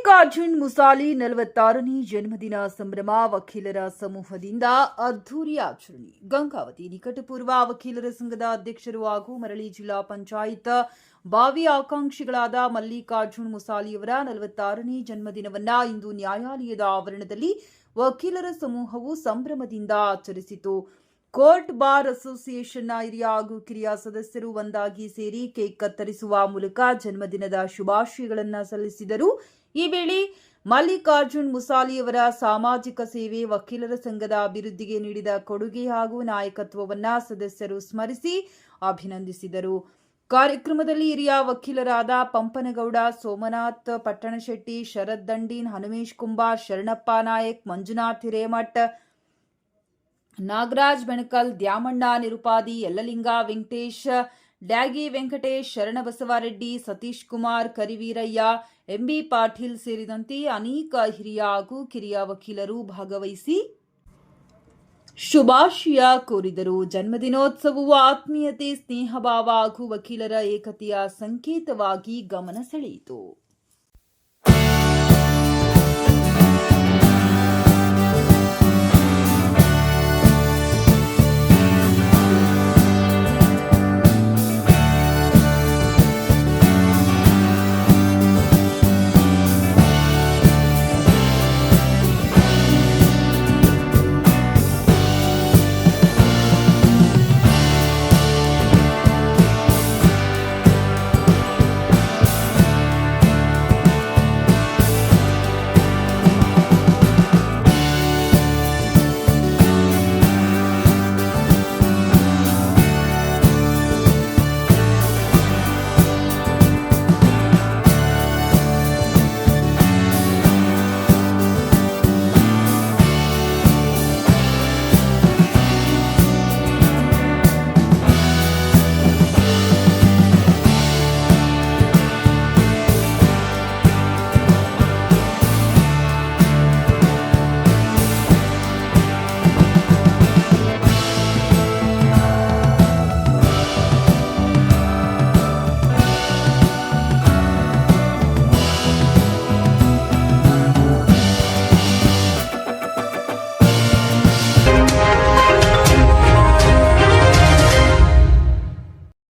ಮಲ್ಲಿಕಾರ್ಜುನ್ ಮುಸಾಲಿ 46ನೇ ಜನ್ಮದಿನ ಸಂಭ್ರಮ ವಕೀಲರ ಸಮೂಹದಿಂದ ಅದ್ದೂರಿ ಆಚರಣೆ. ಗಂಗಾವತಿ ನಿಕಟಪೂರ್ವ ವಕೀಲರ ಸಂಘದ ಅಧ್ಯಕ್ಷರು ಹಾಗೂ ಮರಳಿ ಜಿಲ್ಲಾ ಪಂಚಾಯತ್ ಭಾವಿ ಆಕಾಂಕ್ಷಿಗಳಾದ ಮಲ್ಲಿಕಾರ್ಜುನ್ ಮುಸಾಲಿಯವರ 46ನೇ ಜನ್ಮದಿನವನ್ನ ಇಂದು ನ್ಯಾಯಾಲಯದ ಆವರಣದಲ್ಲಿ ವಕೀಲರ ಸಮೂಹವು ಸಂಭ್ರಮದಿಂದ ಆಚರಿಸಿತು. ಕೋರ್ಟ್ ಬಾರ್ ಅಸೋಸಿಯೇಷನ್ನ ಹಿರಿಯ ಹಾಗೂ ಕಿರಿಯ ಸದಸ್ಯರು ಒಂದಾಗಿ ಸೇರಿ ಕೇಕ್ ಕತ್ತರಿಸುವ ಮೂಲಕ ಜನ್ಮದಿನದ ಶುಭಾಶಯಗಳನ್ನು ಸಲ್ಲಿಸಿದರು. ಈ ವೇಳೆ ಮಲ್ಲಿಕಾರ್ಜುನ್ ಮುಸಾಲಿಯವರ ಸಾಮಾಜಿಕ ಸೇವೆ, ವಕೀಲರ ಸಂಘದ ಅಭಿವೃದ್ಧಿಗೆ ನೀಡಿದ ಕೊಡುಗೆ ಹಾಗೂ ನಾಯಕತ್ವವನ್ನು ಸದಸ್ಯರು ಸ್ಮರಿಸಿ ಅಭಿನಂದಿಸಿದರು. ಕಾರ್ಯಕ್ರಮದಲ್ಲಿ ಹಿರಿಯ ವಕೀಲರಾದ ಪಂಪನಗೌಡ, ಸೋಮನಾಥ್ ಪಟ್ಟಣಶೆಟ್ಟಿ, ಶರತ್ ದಂಡೀನ್, ಹನುಮೇಶ್ ಕುಂಬಾರ್, ಶರಣಪ್ಪ ನಾಯಕ್, ಮಂಜುನಾಥ್ ಹಿರೇಮಠ್, ನಾಗರಾಜ್ ಬೆಣಕಲ್, ದ್ಯಾಮಣ್ಣ ನಿರುಪಾದಿ, ಯಲ್ಲಲಿಂಗ ವೆಂಕಟೇಶ್, ಡ್ಯಾಗಿ ವೆಂಕಟೇಶ್, ಶರಣಬಸವರೆಡ್ಡಿ, ಸತೀಶ್ ಕುಮಾರ್, ಕರಿವೀರಯ್ಯ, ಎಂಬಿ ಪಾಟೀಲ್ ಸೇರಿದಂತೆ ಅನೇಕ ಹಿರಿಯ ಹಾಗೂ ಕಿರಿಯ ವಕೀಲರು ಭಾಗವಹಿಸಿ ಶುಭಾಶಯ ಕೋರಿದರು. ಜನ್ಮದಿನೋತ್ಸವವು ಆತ್ಮೀಯತೆ, ಸ್ನೇಹಭಾವ ಹಾಗೂ ವಕೀಲರ ಏಕತೆಯ ಸಂಕೇತವಾಗಿ ಗಮನ ಸೆಳೆಯಿತು.